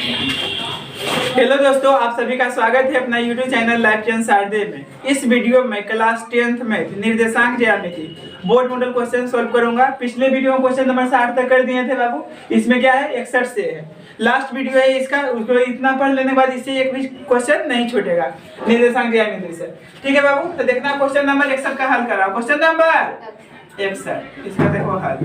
Hello दोस्तों, आप सभी का स्वागत है अपना YouTube चैनल लाइफ चैन शारदे में। इस वीडियो में क्लास 10th मैथ निर्देशांक ज्यामिति बोर्ड मॉडल क्वेश्चन सॉल्व करूंगा। पिछले वीडियो में क्वेश्चन नंबर 60 तक कर दिए थे बाबू। इसमें क्या है 61 से है, लास्ट वीडियो है इसका। उसको इतना पढ़ लेने के बाद इससे एक भी क्वेश्चन नहीं छूटेगा निर्देशांक ज्यामिति से। ठीक है बाबू, तो देखना क्वेश्चन नंबर 61 का हल कराओ। क्वेश्चन नंबर 61 इसका देखो हल।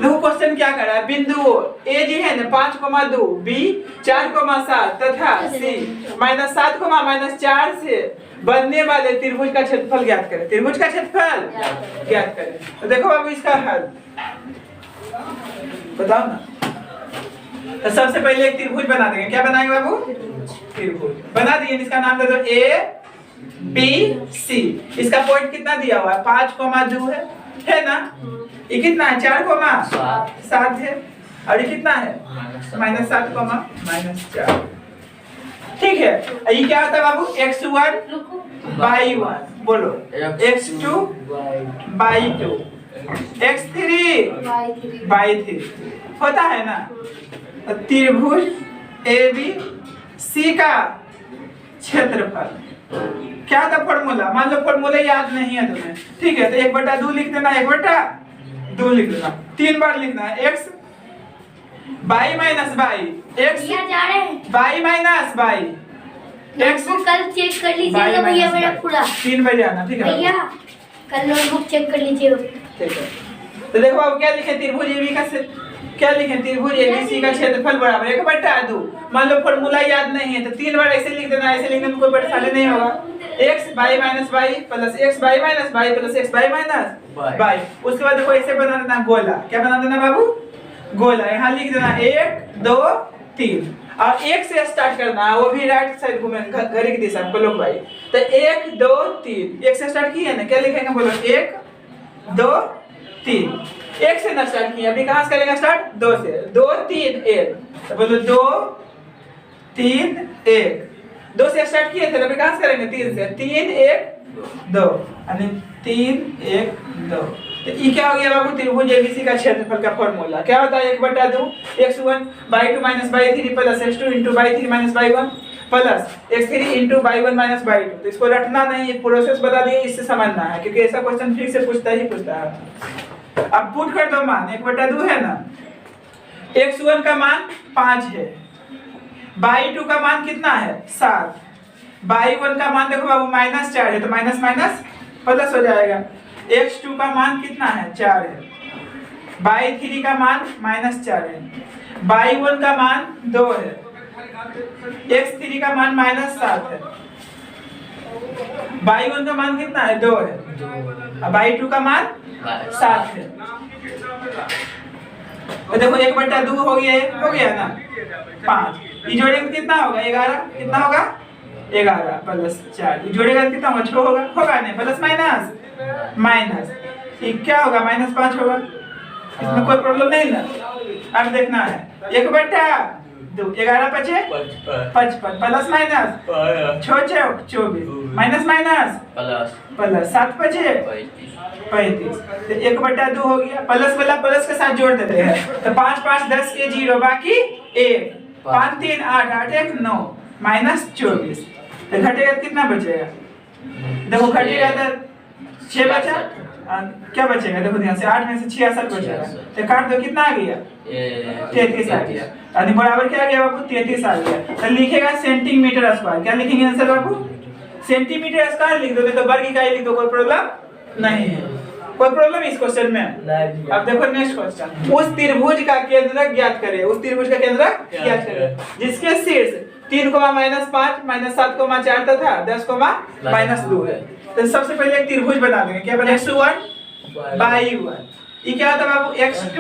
देखो क्वेश्चन क्या कर रहा है, बिंदु ए जी है ना 5,2, बी 4,7 तथा सी -7, -4 से बनने वाले त्रिभुज का क्षेत्रफल ज्ञात करें। त्रिभुज का क्षेत्रफल ज्ञात करें। तो देखो बाबू इसका हल बताओ ना। तो सबसे पहले एक त्रिभुज बना देंगे। क्या बनाएंगे बाबू? त्रिभुज बना दिए। इसका नाम दे दो ए बी सी। इसका पॉइंट कितना दिया हुआ है? 5,2 है ना। ये कितना है? 4,7 है। और ये कितना है? -7, -4। ठीक है। ये क्या होता है बाबू? x1 by 1 बोलो, x2 by 2, x3 by 3 होता है ना। त्रिभुज ABC का क्षेत्रफल क्या था? फॉर्मूला मान लो, फॉर्मूला याद नहीं है तुम्हें। ठीक है, तो 1/2 लिख देना, 1/2 लिख देना। 3 बार लिखना है। x by minus by, x by minus by, x कल चेक कर लीजिएगा भैया मेरा पूरा 3 बजे आना। ठीक है भैया, कल नोटबुक चेक कर लीजिए। ठीक है, तो देखो अब क्या लिखे? त्रिभुज AB का क्या लिखे? त्रिभुज ABC का क्षेत्रफल बराबर 1/2। मान लो फॉर्मूला याद नहीं है तो 3 बार ऐसे लिख देना। ऐसे लिखने में कोई परेशानी नहीं होगा। x by minus by plus x by minus by plus x by minus by. उसके बाद देखो ऐसे बना देना गोला। क्या बना देना बाबू? गोला। यहाँ लिख देना 1 2 3 और 1 से स्टार्ट करना है, वो भी राइट साइड घूमे घड़ी की दिशा में क्लॉकवाइज। तो 1 2 3 1 से स्टार्ट किया ना। क्या लिखेंगे बोलो? 1 2 3। 1 से ना स्टार्ट किया, अभी कहां से करेंगे स्टार्ट? 2 से। 2 3 1 तो बोलो 2 3 1। 2 से स्टार्ट किए थे, अभी कहां से करेंगे? 3 से। 3 1 2 यानी 3 1 2। तो ये क्या हो गया बाबू? त्रिभुज ABC का क्षेत्रफल का फॉर्मूला क्या होता है? 1/2 x1 by 2 - by 3 plus x2 into by 3 - by 1 plus x3 into by 1 - by 2। तो इसको रटना नहीं, ये प्रोसेस बता दिए, इससे समझना है क्योंकि ऐसा क्वेश्चन फिर से पूछता है। अब पुट कर दो मान। 1/2 है ना। x1 का मान 5 है, by 2 का मान कितना है? 7, by 1 का मान देखो बाबू -4 है तो माइनस माइनस प्लस हो जाएगा। x2 का मान कितना है? 4 है, by 3 का मान -4 है, by 1 का मान 2 है, x3 का मान -7 है, by 1 का मान कितना है? 2 है, और by 2 का मान 7 है। तो देखो 1/2 हो गया ना 5। ये जोड़ेंगे कितना होगा? 11। कितना होगा? 11 प्लस 4। ये जोड़ेगा कितना होगा? 6 होगा नहीं, प्लस माइनस माइनस। ये क्या होगा? -5 होगा। इसमें कोई प्रॉब्लम नहीं ना। अब देखना है 1/2 11 5 55 plus minus 6 24 minus minus plus 7 5 35। तो 1/2 हो गया। प्लस वाला प्लस के साथ जोड़ देते हैं तो 5 5 10 के 0 बाकी 1 5 3 8 8 1 9 -24। तो घटेगा कितना बचेगा? देखो घटेगा तो 6 बचा। क्या बचेगा? देखो ध्यान से 8 में से 66 बचेगा तो काट दो। कितना आ गया? 33 आ गया। यानी बराबर क्या आ गया बाबू? 33 आ गया। तो लिखेगा सेंटीमीटर स्क्वायर। क्या लिखेंगे आंसर बाबू? सेंटीमीटर स्क्वायर लिख दो, तो वर्ग इकाई लिख दो, कोई प्रॉब्लम नहीं है। कोई प्रॉब्लम इस क्वेश्चन में? अब देखो नेक्स्ट क्वेश्चन। उस त्रिभुज का केंद्रक ज्ञात करें। उस त्रिभुज का केंद्रक ज्ञात करें जिसके शीर्ष 3, -5, -7, 4 तथा 10, -2 है। तो सबसे पहले एक त्रिभुज बना देंगे। क्या बनेगा? x1 by 1। ये क्या होता है बाबू? x2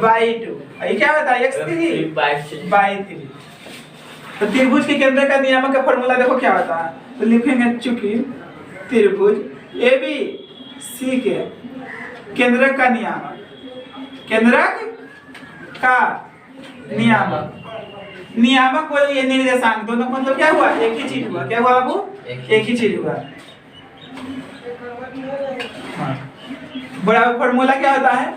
by 2। ये क्या होता है? x3 by 3। तो त्रिभुज के केंद्र का नियामक का फॉर्मूला देखो क्या होता है। तो लिखेंगे चूंकि त्रिभुज ABC के केंद्रक का नियामक, केंद्रक का नियामक, नियामक को ये निर्देशांक, दोनों मतलब क्या हुआ? एक ही चीज हुआ। क्या हुआ बाबू? एक ही चीज हुआ। बराबर फॉर्मूला क्या होता है?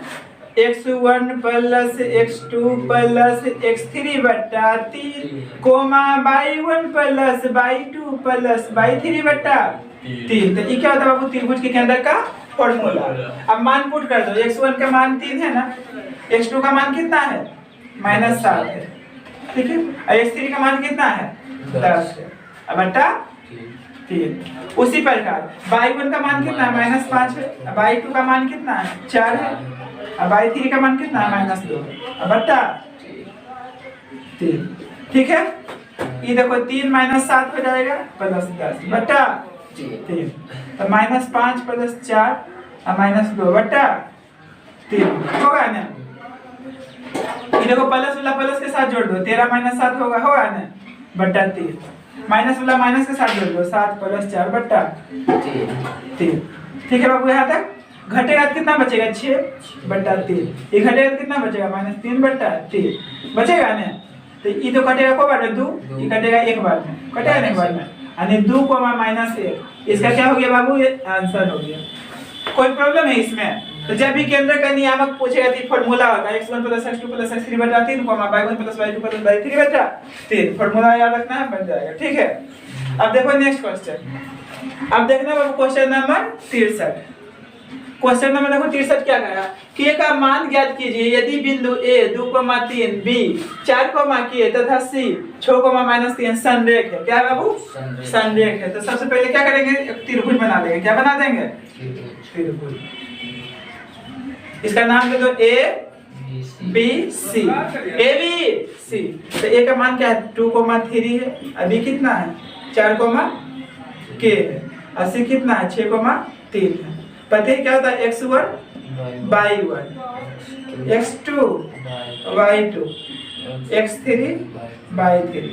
x1 plus x2 plus x3 बट्टा 3 coma y1 plus y2 plus y3 बट्टा 3। तो ये क्या होता है बाबू त्रिभुज के केंद्र का फॉर्मूला। अब मान पुट कर दो, x1 का मान 3 है ना, x2 का मान कितना है -7 है, ठीक है, और x3 का मान कितना है 10 है, अब बट्टा 3। उसी प्रकार y1 का मान कितना है -5 है, अब y2 का मान कितना है 4 है, अब y3 का मान कितना है -2 है, अब बट्टा 3, ठीक है। ये देखो 3 -7 हो जाएगा प्लस 10 बट्टा 3, तो -5 प्लस 4 और -2 बट्टा 3 होगा ना। ये देखो प्लस वाला प्लस के साथ जोड़ दो, 13 - 7 होगा ना बट्टा 3, माइनस वाला माइनस के साथ जोड़ दो, 7 प्लस 4 बट्टा 3, ठीक है बाबू। यहाँ तक घटेगा तो कितना बचेगा 6 बट्टा 3, ये घटेगा तो कितना बचेगा -3 बट्टा 3 बचेगा ना। तो ये तो कटेगा को बार में 2, ये कटेगा एक बार में, कटेगा ना एक बार में, यानी 2 -1, इसका क्या हो गया बाबू, ये आंसर हो गया। कोई प्रॉब्लम है इसमें? तो जब भी केंद्र का नियामक पूछेगा तो फॉर्मूला होता है x1 + x2 + x3 बटा 3, y1 + y2 + y3 बटा 3, फॉर्मूला याद रखना है, बन जाएगा, ठीक है। अब देखो नेक्स्ट क्वेश्चन, अब देखना बाबू क्वेश्चन नंबर 63। क्वेश्चन नंबर देखो 63 क्या कहा, k का मान ज्ञात कीजिए यदि बिंदु a 2,3 b 4, तथा c 6,-3 संरेख है। क्या है बाबू, संरेख है। तो सबसे पहले क्या करेंगे, त्रिभुज बना लेंगे। क्या बना देंगे, त्रिभुज। इसका नाम दे दो a b c, a b c। तो a का मान क्या है 2,3 है, अभी कितना है 4, k है, और c कितना है 6,3 है। पता है क्या होता है x1 y1, x2 y2, x3 y3।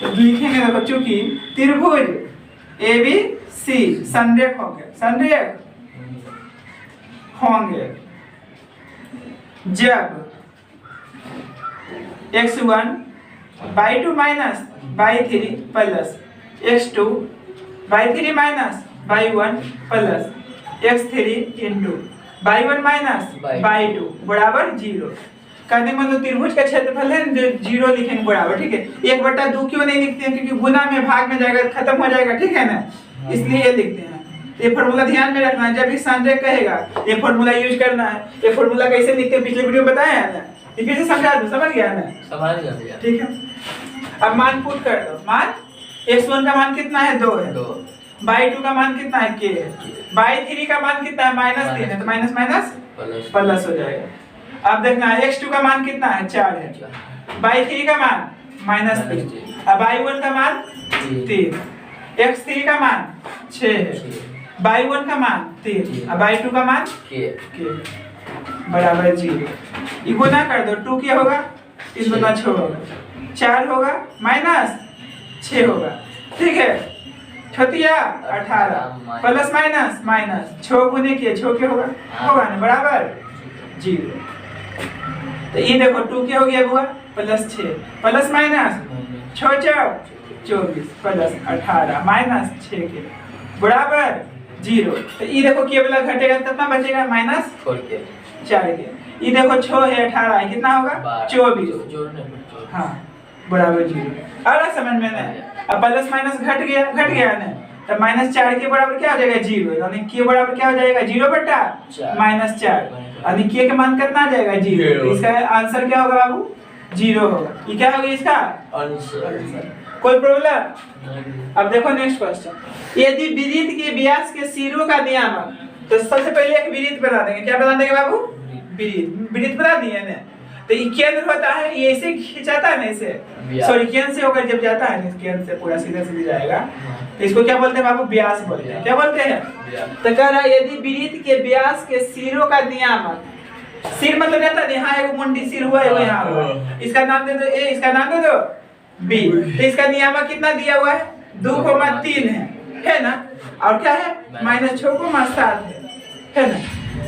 तो लिखेंगे ना बच्चों की त्रिभुज ABC संरेख होंगे, संरेख होंगे जब x1 y2 minus y3 plus x2 y3 minus y1 plus x3 into y1 minus y2 बराबर 0। कहने मतलब त्रिभुज का क्षेत्रफल है 0 लिखेंगे बराबर, ठीक है। 1/2 क्यों नहीं लिखते हैं, क्योंकि गुना में भाग में जाएगा खत्म हो जाएगा, ठीक है ना, इसलिए ये लिखते हैं। ये फॉर्मूला ध्यान में रखना है, जब भी संरेख कहेगा ये फॉर्मूला यूज करना है। ये फॉर्मूला कैसे लिखते हैं पिछले वीडियो में बताया है ना, ये फिर से समझा दूं, समझ गया ना, समझ गया, ठीक है। अब मान पुट कर दो, मान x1 का मान कितना है 2 है, y2 का मान कितना है k है, y3 का मान कितना है -3 है, तो माइनस माइनस प्लस हो जाएगा। अब देखना है x2 का मान कितना है 4 है, y3 का मान -3, अब y1 का मान 3, x3 का मान 6 है, y1 का मान 3, अब y2 का मान k बराबर 0। ये गुना कर दो, 2 क्या होगा, 3 गुना 6 होगा, 4 होगा माइनस 6 होगा, ठीक है। 18 प्लस माइनस माइनस 6 गुने किए 6 क्या होगा, होगा ना बराबर 0। तो ये देखो 2 क्या हो गया हुआ +6 प्लस माइनस 6 24 प्लस 18 माइनस 6 के बराबर 0। तो ये देखो केवल घटेगा कितना बचेगा -4 के। ये देखो 6 है 18 है, कितना होगा 24, हाँ बराबर 0। अगला समझ में नहीं, अब प्लस माइनस घट गया ना, तो -4 के बराबर क्या हो जाएगा 0, यानी के बराबर क्या हो जाएगा 0 बटा -4, यानी के का मान कितना आ जाएगा 0। तो इसका आंसर क्या होगा बाबू 0 होगा। ये क्या होगा इसका आंसर। कोई प्रॉब्लम? अब देखो नेक्स्ट क्वेश्चन, यदि वृत्त के व्यास के सिरों का नियामक, तो सबसे पहले एक वृत्त बना देंगे। क्या बना देंगे बाबू, वृत्त बना दिए ना। तो ये केंद्र होता है, ये ऐसे खिंचाता है ना, इसे सॉरी केंद्र से होकर जब जाता है ना, केंद्र से पूरा सीधे सीधे जाएगा, तो इसको क्या बोलते हैं बाबू, व्यास बोलते हैं। क्या बोलते हैं? तो कह रहा है यदि वृत्त के व्यास के सिरों का नियामक, सिर मतलब रहता है यहाँ एक मुंडी सिर हुआ है, यहाँ हुआ, इसका नाम दे दो A, इसका नाम दे दो B। तो इसका नियामक कितना दिया हुआ है 2,3 है ना, और क्या है -6,7 है ना।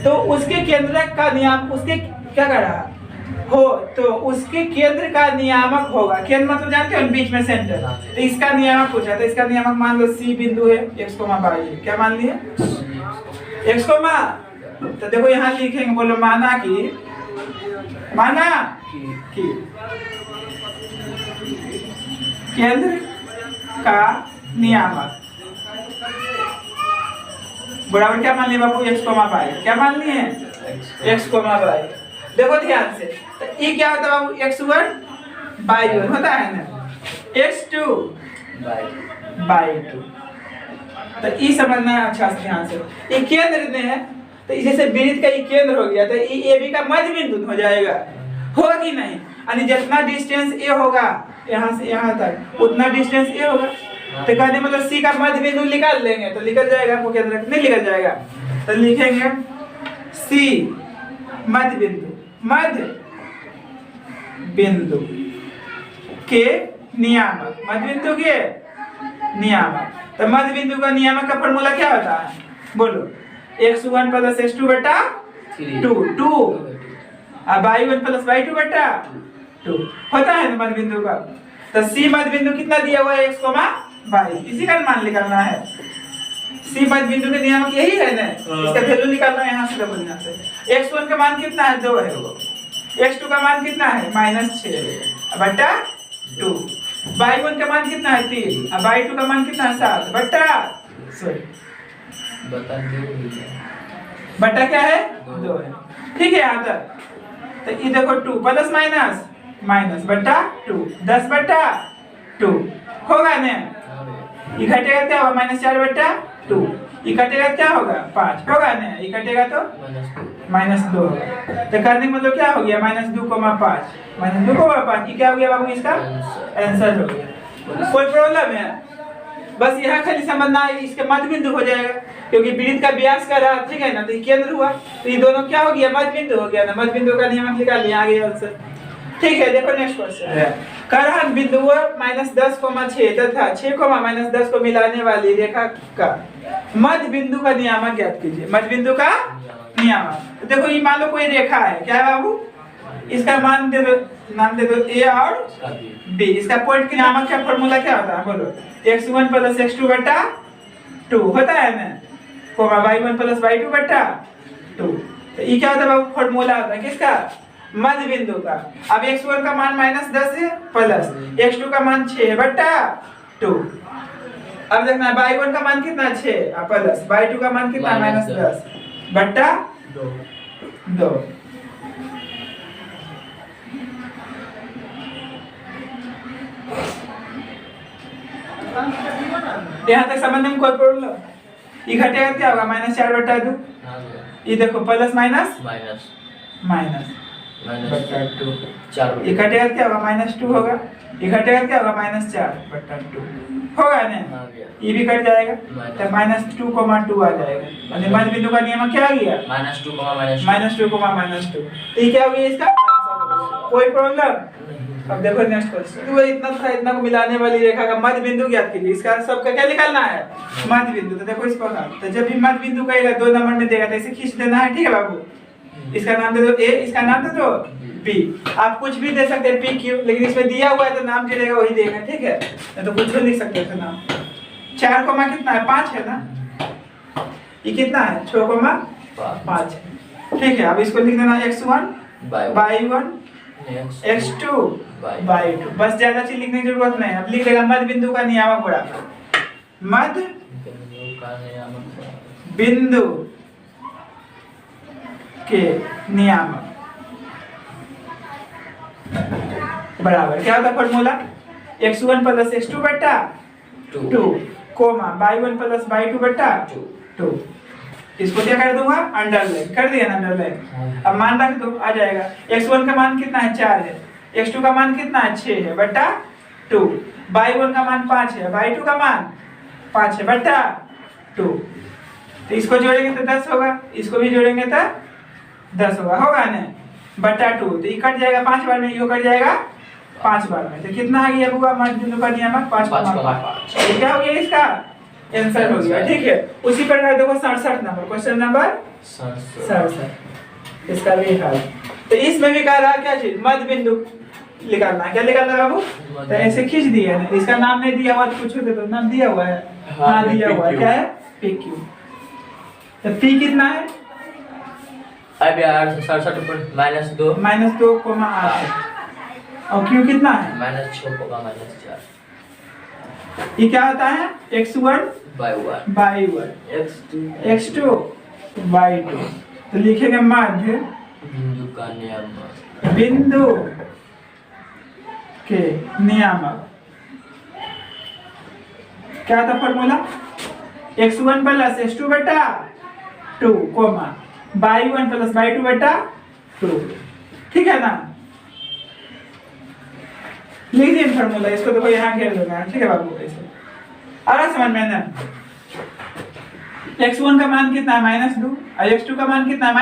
तो उसके केंद्र का नियामक, उसके क्या कर रहा हो, तो उसके केंद्र का नियामक होगा। केंद्र मतलब जानते हो बीच में सेंटर, तो इसका नियामक पूछा, तो इसका नियामक मान लो C बिंदु है, x, y है। क्या मान लिए, x, तो देखो यहाँ लिखेंगे, बोलो माना कि केंद्र का नियामक बराबर क्या मान लिए बाबू, x, y। क्या मान लिए हैं, x, y। देखो ध्यान से, तो ये क्या होता है बाबू, x1 y1 होता है ना, x2 y2। तो ये समझना है अच्छा से ध्यान से। ये केंद्र में है, तो इसे से वृत्त का ये केंद्र हो गया, तो ये AB का मध्य बिंदु हो जाएगा, होगा कि नहीं। यानी जितना डिस्टेंस A होगा यहाँ से यहाँ तक, उतना डिस्टेंस A होगा। तो कहने मतलब C का मध्य बिंदु निकाल लेंगे तो निकल जाएगा, आपको केंद्र नहीं निकल जाएगा। तो लिखेंगे C मध्य बिंदु के नियामक, मध्य बिंदु के नियामक। तो मध्य बिंदु का नियामक का फॉर्मूला क्या होता है, बोलो, x1 प्लस x2 बटा 2 अब y1 प्लस y2 बटा 2 होता है ना मध्य बिंदु का। तो C मध्य बिंदु कितना दिया हुआ है, x, y, इसी का मान निकालना है। C मध्य बिंदु के नियामक यही है ना, इसका वैल्यू निकालना है यहाँ से, देखो यहाँ से। x1 का मान कितना है, 2 है वो। x2 का मान कितना है, -6 बटा 2। y1 का मान कितना है, 3। अब y2 का मान कितना है, 7 बटा, सॉरी बटा क्या है, 2 है। ठीक है यहाँ तक। तो ये देखो 2 प्लस माइनस बटा 2, 10 बटा 2 होगा ना। ये घटेगा क्या होगा, -4 बटा 2। ये घटेगा क्या होगा, 5 होगा ना। ये घटेगा तो -2 होगा। तो करने का मतलब क्या हो गया, -2,5 ये क्या हो गया बाबू, इसका आंसर हो गया। कोई प्रॉब्लम है, बस यहाँ खाली समझना है, इसके मध्य बिंदु हो जाएगा क्योंकि वृत्त का व्यास का रहा, ठीक है ना। तो ये केंद्र हुआ, तो ये दोनों क्या हो गया, मध्य बिंदु हो गया ना। मध्य बिंदु का नियम निकाल लिया, आगे आंसर। ठीक है, देखो नेक्स्ट क्वेश्चन है, करहन बिंदु -10,6 तथा 6, -10 को मिलाने वाली रेखा का मध्य बिंदु का नियामक ज्ञात कीजिए। मध्य बिंदु का नियामक, तो देखो ये मान लो कोई रेखा है, क्या है बाबू, इसका मान दे दो, नाम दे दो A और B। इसका पॉइंट के नियामक का फॉर्मूला क्या होता है, बोलो, x1 प्लस x2 बटा 2 होता है ना, y1 प्लस y2 बटा 2। तो ये क्या होता है बाबू, फॉर्मूला होता है किसका, मध्य बिंदु का। अब x1 का मान -10 है, प्लस x2 का मान 6 बटा 2। अब देखना y1 का मान कितना, 6 प्लस y2 का मान कितना, -10 बटा 2। यहाँ तक समझने में कोई प्रॉब्लम, ये घटेगा क्या होगा, -4 बटा 2। ये देखो प्लस माइनस बटा 2, ये घटेगा क्या होगा, -2 होगा। ये घटेगा क्या होगा, -4 बटा 2 होगा ना। ये भी कट जाएगा, तो -2,2 आ जाएगा। और मध्य बिंदु का नियम क्या आ गया, -2,-2। तो ये क्या हो गया इसका आंसर। कोई प्रॉब्लम। अब देखो नेक्स्ट क्वेश्चन, वो इतना था, इतना को मिलाने वाली रेखा का मध्य बिंदु ज्ञात कीजिए। इसका सबका क्या निकालना है, मध्य बिंदु। तो देखो इस प्रकार, तो जब भी मध्य बिंदु कहेगा 2 नंबर में देगा तो इसे खींच देना है, ठीक है बाबू। इसका नाम दे दो A, इसका नाम दे दो B। आप कुछ भी दे सकते हैं P, Q, लेकिन इसमें दिया हुआ है तो नाम जो रहेगा वही देगा, ठीक है। तो कुछ भी लिख सकते हैं नाम। 4 कोमा कितना है, 5 है ना। ये कितना है, 6,5 है, ठीक है। अब इसको लिख देना x1 y1 x2 y2, बस ज्यादा चीज लिखने की जरूरत नहीं है। अब लिख देगा मध्य बिंदु का नियामक बराबर मध्य बिंदु के नियामक बराबर क्या होता है फॉर्मूला, x1 प्लस x2 बटा 2 कोमा y1 प्लस y2 बटा 2। इसको क्या कर दूंगा, अंडरलाइन कर दिया ना, अंडरलाइन। अब मान रख दो, आ जाएगा। x1 का मान कितना है, 4 है। x2 का मान कितना है, 6 है बटा 2। y1 का मान 5 है, y2 का मान 5 है बटा 2। तो इसको जोड़ेंगे तो 10 होगा, इसको भी जोड़ेंगे तो 10 होगा ना, बटा 2। तो ये कट जाएगा 5 बार में, ये कट जाएगा 5 बार में। तो कितना आ गया होगा मध्य बिंदु का नियामक, 5,5। ये क्या हो गया, इसका आंसर हो गया, ठीक है। उसी प्रकार देखो 67 नंबर, क्वेश्चन नंबर 67, इसका भी हल। तो इसमें भी कह रहा है क्या चीज, मध्य बिंदु निकालना है। क्या निकालना बाबू, तो ऐसे खींच दिया है, इसका नाम नहीं दिया हुआ तो पूछो दे दो, नाम दिया हुआ है, हाँ दिया हुआ है, क्या है PQ। तो P कितना है, अब यार 67 पर -2 -2,8 और क्यू कितना है? -6 होगा -4 ये क्या होता है? x1 by 1 x2 x2 y2। तो लिखेंगे मध्य बिंदु का नियामक बिंदु के नियामक। क्या था फॉर्मूला? x1 प्लस x2 बटा 2 कोमा y1 प्लस y2 बटा 2। ठीक है ना? लिख दिए फॉर्मूला, इसको देखो यहाँ घेर देना। ठीक है बाबू, ऐसे आ रहा समझ में ना? x1 का मान कितना है? -2 और x2 का मान कितना है?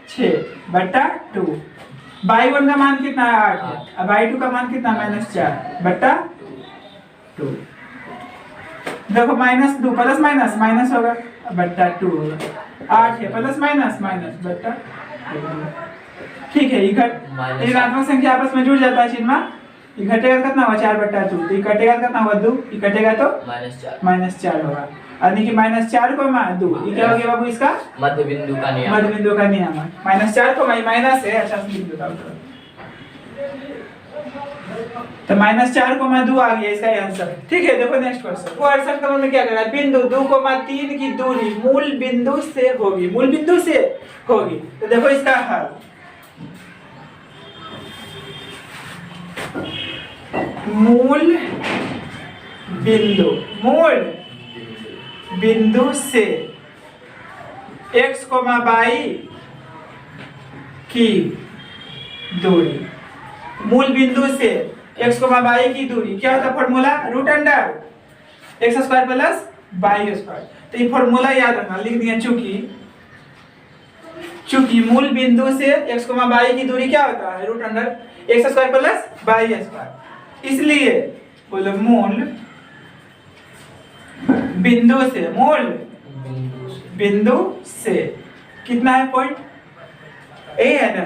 -6 बटा 2। y1 का मान कितना है? 8 और y2 का मान कितना है? -4 बटा 2। देखो -2 प्लस माइनस माइनस होगा बट्टा 2 होगा। 8 है प्लस माइनस माइनस बट्टा 2। ठीक है, ये ऋणात्मक संख्या आपस में जुड़ जाता है चिन्ह। ये घटेगा कितना होगा? 4 बट्टा 2। ये कटेगा कितना होगा? 2। ये कटेगा तो -4 होगा। यानी कि -4 को -2 ये क्या हो गया बाबू? इसका मध्य बिंदु का नियामक। मध्य बिंदु का नियामक। -4 को माइनस है। अच्छा से लिख देता हूं तो -4 को 2 आ गया इसका आंसर। ठीक है, देखो नेक्स्ट क्वेश्चन। वो 68 नंबर में क्या कर रहा है? बिंदु 2,3 की दूरी मूल बिंदु से होगी। मूल बिंदु से होगी तो देखो इसका हल। मूल बिंदु से x, y की दूरी। मूल बिंदु से x, y की दूरी क्या होता है? Formula √x² plus y²। तो ये फॉर्मूला याद रखना, लिख दिया। चूंकि मूल बिंदु से x, y की दूरी क्या होता है? √x² plus y²। इसलिए बोलो मूल बिंदु से कितना है पॉइंट? ए है ना?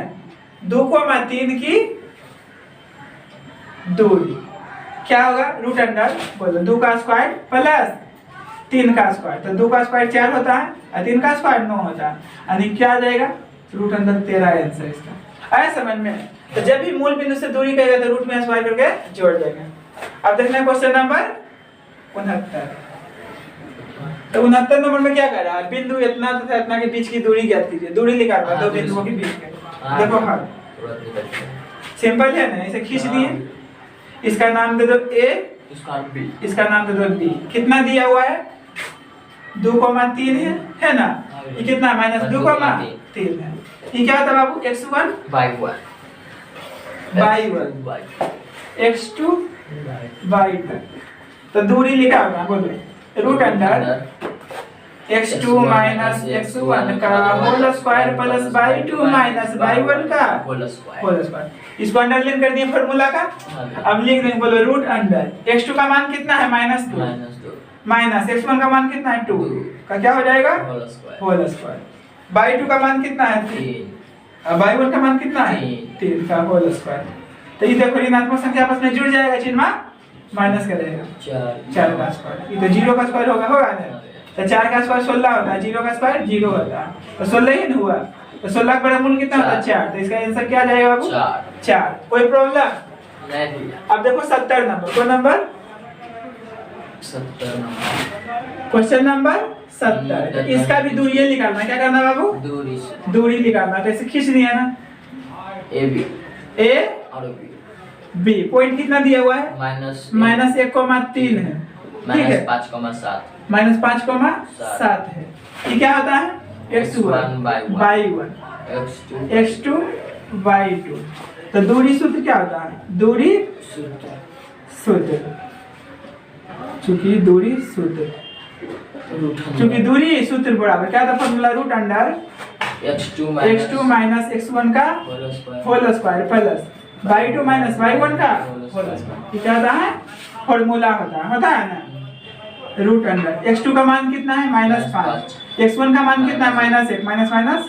2,3 की दूरी क्या होगा? बोलो 2 का स्क्वायर प्लस 3 का स्क्वायर। तो 2 का स्क्वायर 4 होता है और 3 का स्क्वायर 9 होता है। यानी क्या आ जाएगा? √13 आंसर इसका। आया समझ में? तो जब भी मूल बिंदु से दूरी कहेगा तो रूट में स्क्वायर करके जोड़ देंगे। अब देखना क्वेश्चन नंबर 69। तो 69 नंबर में क्या कर रहा है? बिंदु इतना तथा इतना के बीच की दूरी ज्ञात कीजिए। दूरी निकालना दो बिंदुओं के बीच के। देखो हाँ सिंपल है ना? इसे खींच दिए। इसका नाम दे दो A, इसका नाम दे दो B। कितना दिया हुआ है? 2,3 है ना? ये कितना? -2,3 है। ये क्या होता बाबू? x1 y1 x2 y2। तो दूरी लिखा होगा, बोलो √x2 माइनस x1 का whole square plus y2 minus y1 का होल स्क्वायर। इसको अंडरलाइन कर दिए फॉर्मूला का। अब लिख देंगे, बोलो √x2 का मान कितना है? -2 माइनस x1 का मान कितना है? 2 का क्या हो जाएगा? Whole square. y2 का मान कितना है? 3 और y1 का मान कितना है? 3 का होल स्क्वायर। तो ये देखो ऋणात्मक संख्या आपस में जुड़ जाएगा, चिन्ह माइनस करेगा। 4 का स्क्वायर। ये तो 0 का स्क्वायर होगा ना? तो 4 का स्क्वायर 16 होता है, 0 का स्क्वायर 0 होता है। तो 16 ही हुआ। तो 16 का वर्गमूल कितना होता है? 4। तो इसका आंसर क्या आ जाएगा बाबू? 4। कोई प्रॉब्लम नहीं। अब देखो 70 नंबर। कौन नंबर? 70 नंबर। Question number 70। इसका भी दूरी निकालना। क्या करना बाबू? दूरी निकालना। तो ऐसे खींच दिया ना, A और B। पॉइंट कितना दिया हुआ है? -1,3 है। ठीक है, -5,7 है। ये क्या होता है? x1 y1 x2 y2। तो दूरी सूत्र क्या होता है? दूरी सूत्र। चूंकि दूरी सूत्र बराबर क्या था? फॉर्मूला √x2 माइनस x1 का whole square plus y2 minus y1 का होल स्क्वायर। क्या होता है? फॉर्मूला होता है ना? √x2 का मान कितना है? -5। x1 का मान कितना है? -1 माइनस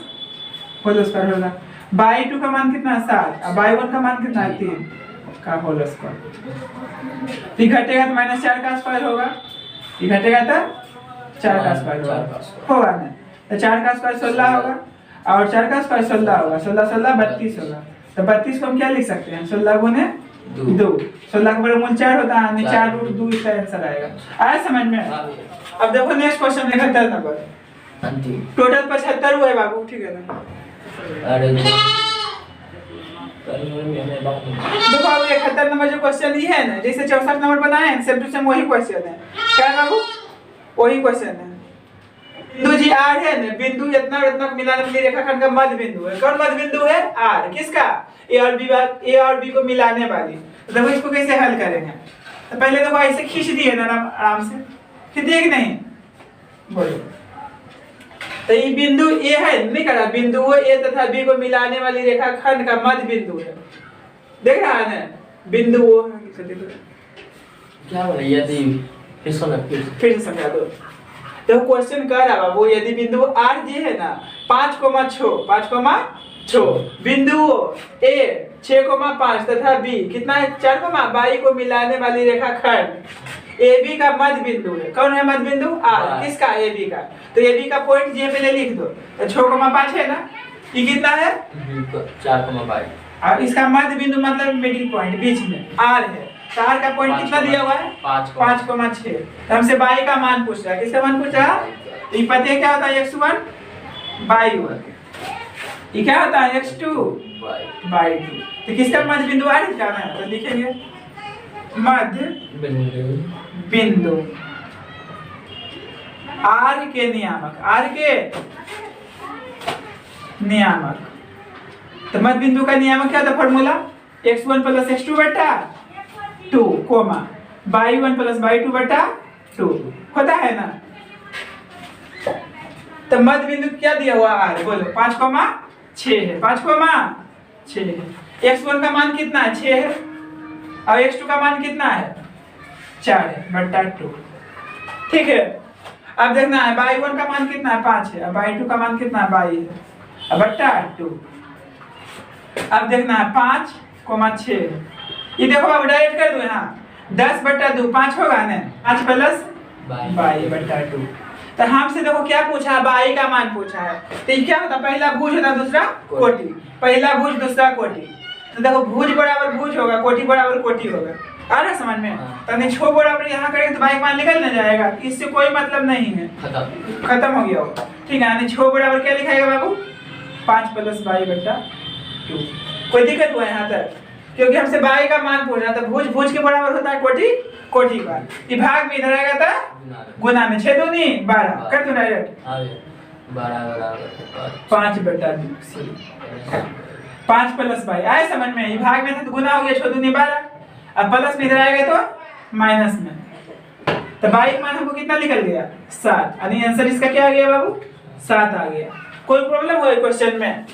होल स्क्वायर होगा। y2 का मान कितना है? 7 और y1 का मान कितना है? 3 का होल स्क्वायर। ये घटेगा तो -4 का स्क्वायर होगा। ये घटेगा तो 4 का स्क्वायर होगा ना? तो 4 का स्क्वायर 16 होगा और 4 का स्क्वायर 16 होगा, 16 16 32 होगा। तो 32 को हम क्या लिख सकते हैं, 16 गुने 2, 16 का वर्गमूल 4 होता है, यानी 4 रूट 2 इसका आंसर आएगा। आया समझ में? अब देखो नेक्स्ट क्वेश्चन 71 नंबर, टोटल 75 हुए बाबू, ठीक है ना? अरे देखो अब 71 नंबर जो क्वेश्चन ही है ना, जैसे 64 नंबर बनाए हैं सेम टू सेम वही क्वेश्चन है। क्या है बाबू? वही क्वेश्चन है। बिंदु जी आर है ना, बिंदु इतना और इतना को मिलाने वाली रेखाखंड का मध्य बिंदु है। कौन मध्य बिंदु है? आर। किसका? ए और बी को मिलाने वाली। तो देखो इसको कैसे हल करेंगे। तो पहले देखो ऐसे खींच दिए ना आराम से, खींच दिए कि नहीं? बोलो। तो ये बिंदु ए है, नहीं करा, बिंदु ए तथा बी को मिलाने वाली रेखाखंड का मध्य बिंदु है। देख रहा है ना, बिंदु ओ क्या बोले? यदि फिर से समझा दो। तो क्वेश्चन कह रहा बाबू, यदि बिंदु आर जी है ना 5,6 बिंदु ए 6,5 तथा बी कितना है 4,22 को मिलाने वाली रेखाखंड ए बी का मध्य बिंदु है। कौन है मध्य बिंदु? आर। किसका? ए बी का। तो ए बी का पॉइंट जे पहले लिख दो। तो 6,5 है ना, ये कितना है? 4,22। और इसका मध्य बिंदु मतलब मिडिल पॉइंट बीच में आर है। तो आर का पॉइंट कितना दिया हुआ है? 5,6। तो हमसे बाई का मान पूछ रहा है। किसका मान पूछ रहा है? ये पता है क्या होता है? x1 बाई 1, ये क्या होता है? x2 by 2। तो किसका मध्य बिंदु आर जाना है? तो लिखेंगे मध्य बिंदु आर के नियामक, आर के नियामक। तो मध्य बिंदु का नियामक क्या था? फॉर्मूला x1 प्लस x2 बटा 2 कोमा y1 प्लस y2 बटा 2 होता है ना। तो मध्य बिंदु क्या दिया हुआ आर? बोलो 5,6 है, 5,6 है। x1 का मान कितना है? 6 है। और x2 का मान कितना है? 4 है बटा 2। ठीक है, अब देखना है y1 का मान कितना है? 5 है। और y2 का मान कितना है? 22 है बटा 2। अब देखना है 5,6 ये देखो अब डायरेक्ट कर दो यहाँ 10 बटा 2 5 होगा ना, 5 प्लस 22 बटा 2। तो हमसे देखो क्या पूछा? बाई का मान पूछा है। तो ये क्या होता? पहला भुज होता, दूसरा कोटि। पहला भुज दूसरा कोटि। तो देखो भुज बराबर भुज होगा, कोटि बराबर कोटि होगा। आ रहा समझ में? तो नहीं 6 बराबर यहाँ करेंगे तो बाई का मान निकल ना जाएगा, इससे कोई मतलब नहीं है, खत्म हो गया होगा। ठीक है, यानी 6 बराबर क्या लिखाएगा बाबू? 5 प्लस 22 बटा 2। कोई दिक्कत हुआ यहाँ तक? क्योंकि हमसे बाई का मान पूछना था। भुज भुज के बराबर होता है कोटि कोटि का। ये भाग में इधर आएगा था गुना में, 6 दूनी 12 कर दो डायरेक्ट। 5 बटा 2 5 प्लस 22 आए समझ में? ये भाग में था तो गुना हो गया, 6 दूनी 12। अब प्लस में इधर आएगा तो माइनस में। तो 22 मान हमको कितना निकल गया? 7। यानी आंसर इसका क्या आ गया बाबू? 7 आ गया। कोई प्रॉब्लम हो क्वेश्चन में?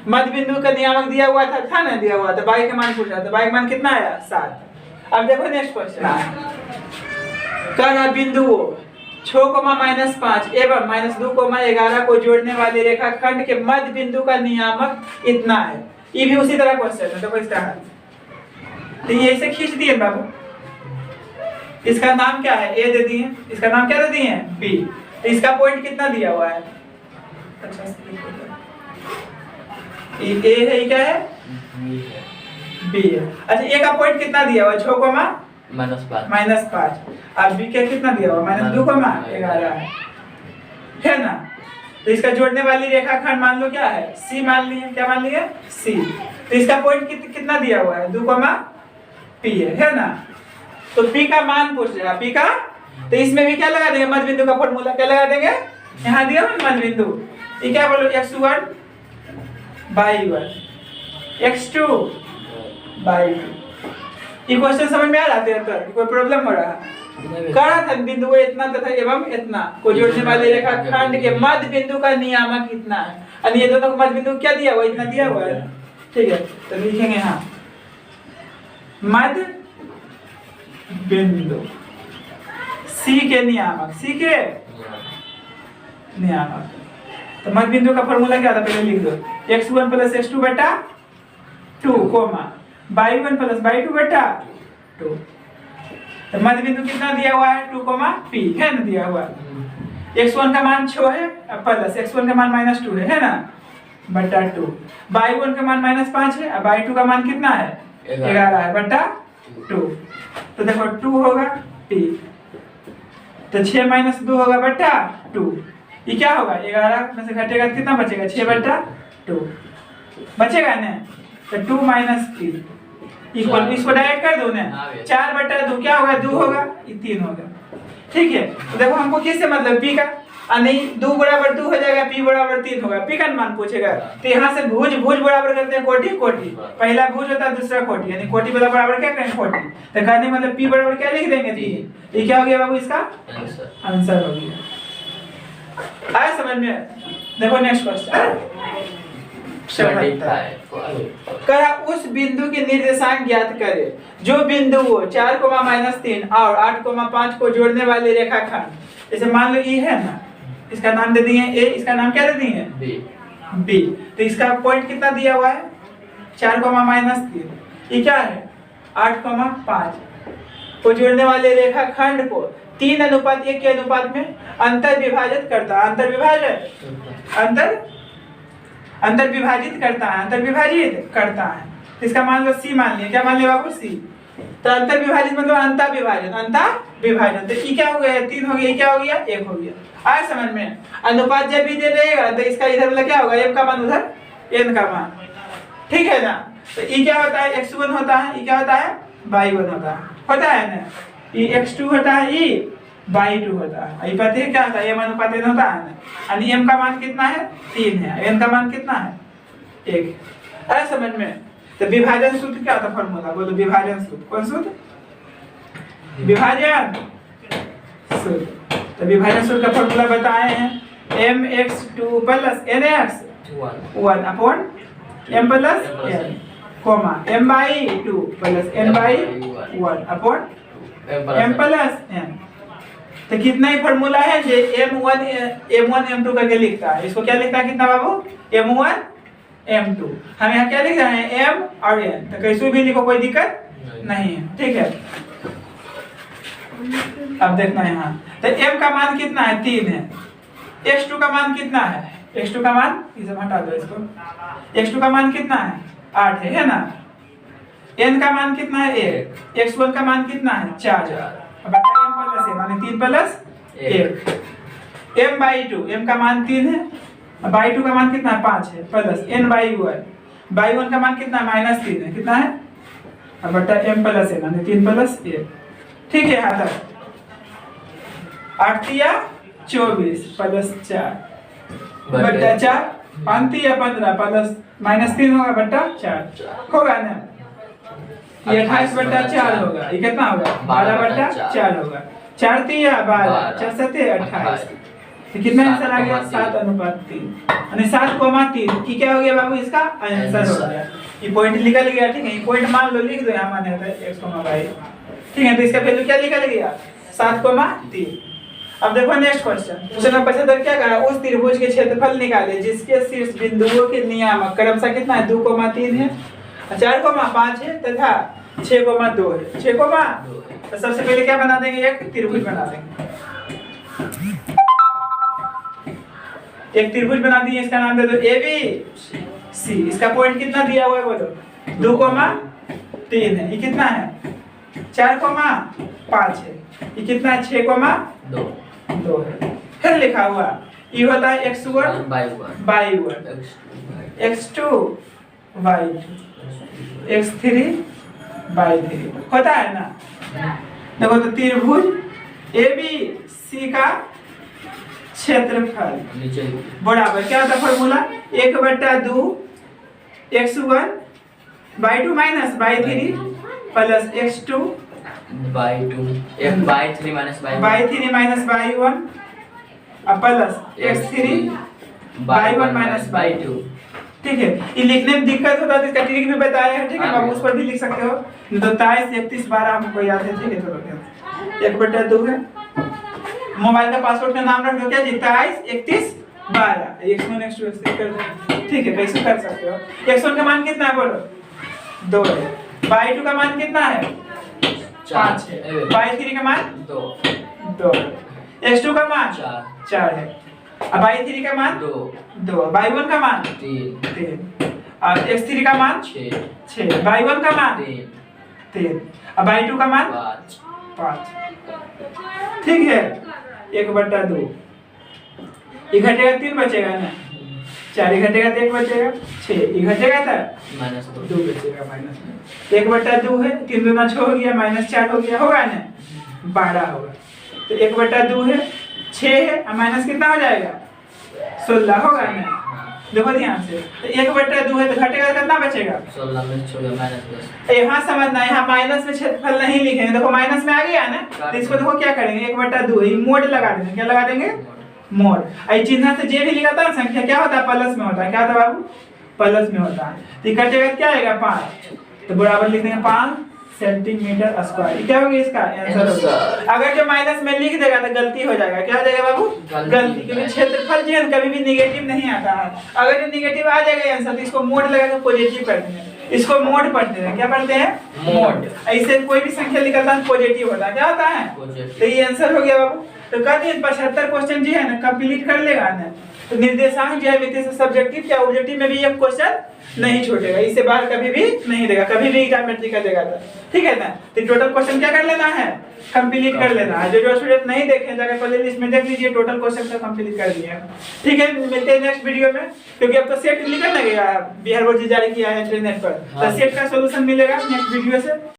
मध्य बिंदु का नियामक दिया हुआ था ना, दिया हुआ था। बाई का मान पूछा था, बाई का मान कितना आया? 7। अब देखो नेक्स्ट क्वेश्चन कह रहा बिंदु 6,-5 एवं -2,11 को जोड़ने वाली रेखाखंड के मध्य बिंदु का नियामक इतना है। ये भी उसी तरह क्वेश्चन है। देखो इसका हल तो ये ऐसे खींच दिए बाबू। इसका नाम क्या है? ए दे दिए। इसका नाम क्या दे दिए? बी। तो इसका पॉइंट कितना दिया हुआ है? अच्छा ए है, ये क्या है? बी है। अच्छा ए का पॉइंट कितना दिया हुआ है? 6,-5। अब बी का कितना दिया हुआ? -2,11 है ना। तो इसका जोड़ने वाली रेखाखंड मान लो क्या है? सी मान लिए। क्या मान लिए? सी। तो इसका पॉइंट कितना दिया हुआ है? 2,P है ना। तो P का मान पूछ रहा है, P का। तो इसमें भी क्या लगा देंगे? मध्य बिंदु का फॉर्मूला क्या लगा देंगे? यहाँ दिया हुआ मध्य बिंदु। ये क्या बोलो? x1 by 1 x2 by 2। ये क्वेश्चन समझ में आ रहा है? तो कोई प्रॉब्लम हो रहा है? कह रहा था बिंदु इतना तथा एवं इतना को जोड़ने वाले रेखाखंड के मध्य बिंदु का नियामक इतना है। और ये दोनों का मध्य बिंदु क्या दिया हुआ? इतना दिया हुआ है। ठीक है, तो लिखेंगे यहाँ मध्य बिंदु सी के नियामक, सी के नियामक। तो मध्य बिंदु का फॉर्मूला क्या था? पहले लिख दो x1 प्लस x2 बटा 2 कोमा y1 प्लस y2 बटा 2। तो मध्य बिंदु कितना दिया हुआ है? 2,P है ना दिया हुआ। x1 का मान 6 है प्लस x1 का मान -2 है ना। बटा 2। बाई 1 का मान -5 है, बाई 2 का मान कितना है 11 है बटा 2। तो देखो 2 होगा p, तो 6 - 2 होगा बटा 2। ये क्या होगा 11 में से घटेगा तो कितना बचेगा 6 बटा 2 बचेगा ना। तो 2 - 3 इक्वल, इसको डायरेक्ट कर दो ना, 4 बटा 2 क्या होगा 2 होगा, ये 3 होगा। ठीक है, तो देखो हमको किससे मतलब p का, नहीं 2 बराबर 2 हो जाएगा, p बराबर 3 होगा, p का मान पूछेगा। तो यहाँ से भुज भुज बराबर करते हैं कोटि कोटि, पहला भुज होता है दूसरा कोटि, यानी कोटि वाला बराबर क्या करेंगे कोटि। तो कहने मतलब p बराबर क्या लिख देंगे 3। ये क्या हो गया बाबू इसका आंसर हो गया। आया समझ में। देखो नेक्स्ट क्वेश्चन, कहा उस बिंदु के निर्देशांक ज्ञात करे जो बिंदु 4, -3 और 8, 5 को जोड़ने वाले रेखाखंड, जैसे मान लो ये है ना, इसका नाम दे दिए ए, इसका नाम क्या दे दिए बी। तो इसका पॉइंट कितना दिया हुआ है 4, -3, ये क्या है 8, 5 को जोड़ने वाले रेखाखंड को 3:1 के अनुपात में अंतर विभाजित करता है। अंतर विभाजित करता है। तो इसका मान लो सी मान लिया, क्या मान लिया बाबू सी। तो अंतर विभाजित मतलब अंतर विभाजन। तो ये क्या हो गया 3 हो गया, ये क्या हो गया 1 हो गया। आया समझ में। अनुपात जब भी दे रहेगा तो इसका इधर वाला क्या होगा m का मान उधर n का मान, ठीक है ना। तो ये क्या होता है x1 होता है, ये क्या होता है y1 होता है ना, ये x2 होता है, ये y2 होता है। ये पता है क्या होता है m अनुपात n होता है ना, यानी m का मान कितना है 3 है, n का मान कितना है 1। आया समझ में। तो विभाजन सूत्र क्या होता है फॉर्मूला बोलो, विभाजन सूत्र कौन सूत्र, विभाजन सूत्र। तो विभाजन सूत्र का फॉर्मूला बताए हैं mx2 + nx 1 upon m + n comma m/2 + n/1 upon m + n। तो कितना ही फॉर्मूला है जो m1 m2 करके लिखता है। इसको क्या लिखता है कितना बाबू m1 m2। हम यहाँ क्या लिख रहे हैं m और n, तो कैसे भी लिखो कोई दिक्कत नहीं है, ठीक है। अब देखना है यहाँ, तो m का मान कितना है 3 है, x2 का मान कितना है, x2 का मान इसे हटा दो इसको, x2 का मान कितना है 8 है ना, n का मान कितना है 1, x1 का मान कितना है 4, अब बटा m + n माने 3 + 1 m/2, m का मान 3 है, y2 का मान कितना है 5 है, प्लस n/1, y1 का मान कितना है -3 है, कितना है अब बटा m + n माने 3 + 1, ठीक है। यहाँ तक 8 या 24 + 4 बटा 4, 5 या 15 प्लस -3 होगा बटा 4 होगा ना। ये 28 बटा 4 होगा, ये कितना होगा 12 बटा 4 होगा, 4 या 12, 4 7 28, तो कितना आंसर आ गया 7:3, यानी 7,3। ये क्या हो गया बाबू इसका आंसर हो गया। ये पॉइंट निकल गया, ठीक है। ये पॉइंट मान लो लिख दो, यहाँ माने होता है x, y, ठीक है। तो इसका वैल्यू क्या निकल गया 7,3। अब देखो नेक्स्ट क्वेश्चन, क्वेश्चन नंबर 75 क्या कहा, उस त्रिभुज के क्षेत्रफल निकाले जिसके शीर्ष बिंदुओं के नियामक क्रमशः कितना है 2,3 है, 4,5 है तथा 6,2 है, 6,2। तो सबसे पहले क्या बना देंगे एक त्रिभुज बना देंगे, एक त्रिभुज बना दिए, इसका नाम दे दो ABC। इसका पॉइंट कितना दिया हुआ है बोलो 2,3 है, ये कितना है 4,5 है, ये कितना है 6,2 है। फिर लिखा हुआ ये होता है x1 y1 x2 y2 x3 y3 होता है ना। देखो तो त्रिभुज ABC का क्षेत्रफल बराबर क्या होता है formula 1/2 x1 y2 - y3 plus x2 y2 y3 - y1 plus x3 y1 - y2, ठीक है। ये लिखने में दिक्कत होता है तो इसका ट्रिक भी बताया है, ठीक है। आप उस पर भी लिख सकते हो। तो 23 31 12 हमको याद है, ठीक है। चलो 1/2 है, मोबाइल का पासवर्ड का नाम रख दो क्या जी 23 31 12 x1 x2 x3 कर दो, ठीक है। कैसे कर सकते हो। x1 का मान कितना है बोलो 2 है, y2 का मान कितना है 5 है, y3 का मान 2 है, x2 का मान 4 है, अब y3 का मान 2, y1 का मान 3 और x3 का मान 6, y1 का मान 3, अब y2 का मान 5। ठीक है, 1/2 ये घटेगा 3 बचेगा ना, 4 ये घटेगा तो 1 बचेगा, 6 ये घटेगा तो -2 बचेगा माइनस में, 1/2 है, 3 दूना 6 हो गया, -4 हो गया, होगा ना 12 होगा। तो 1/2 है, 6 है और माइनस कितना हो जाएगा 16 होगा ना। देखो ध्यान से, तो 1/2 है तो घटेगा कितना बचेगा 16 में छोड़ो -10। यहाँ समझना, यहाँ माइनस में क्षेत्रफल नहीं लिखेंगे, देखो माइनस में आ गया ना, तो इसको देखो क्या करेंगे 1/2 है, मोड लगा देंगे, क्या लगा देंगे मोड। आई चिन्ह से जे भी लिखा था संख्या क्या होता है प्लस में होता है, क्या होता है बाबू प्लस में होता है। तो कटेगा क्या आएगा 5, तो बराबर लिख देंगे 5 सेंटीमीटर स्क्वायर। क्या होगा इसका आंसर? अगर जो माइनस में लिख देगा तो गलती हो जाएगा, क्या हो जाएगा बाबू गलती, क्योंकि क्षेत्रफल जो है कभी भी निगेटिव नहीं आता है। अगर जो निगेटिव आ जाएगा आंसर तो इसको मोड लगा के पॉजिटिव करते हैं, इसको मोड पढ़ते हैं, क्या पढ़ते हैं मोड। ऐसे कोई भी संख्या निकलता है पॉजिटिव होता है, क्या होता है Positive। तो ये आंसर हो गया बाबू। तो कहते हैं 75 क्वेश्चन जो है ना कंप्लीट कर लेगा ना, तो निर्देशांक जो है सब्जेक्टिव या ऑब्जेक्टिव में भी एक क्वेश्चन नहीं छूटेगा, इससे बाहर कभी भी नहीं देगा, कभी भी ज्योमेट्री का देगा तो ठीक है ना। तो टोटल क्वेश्चन क्या कर लेना है कंप्लीट कर लेना है। जो स्टूडेंट नहीं देखे जाकर प्ले लिस्ट में देख लीजिए, टोटल क्वेश्चन तो कंप्लीट कर दिया। ठीक है, मिलते हैं नेक्स्ट वीडियो में, क्योंकि अब तो सेट निकल लगेगा, बिहार बोर्ड जारी किया है इंटरनेट पर, तो सेट का सॉल्यूशन मिलेगा नेक्स्ट वीडियो से।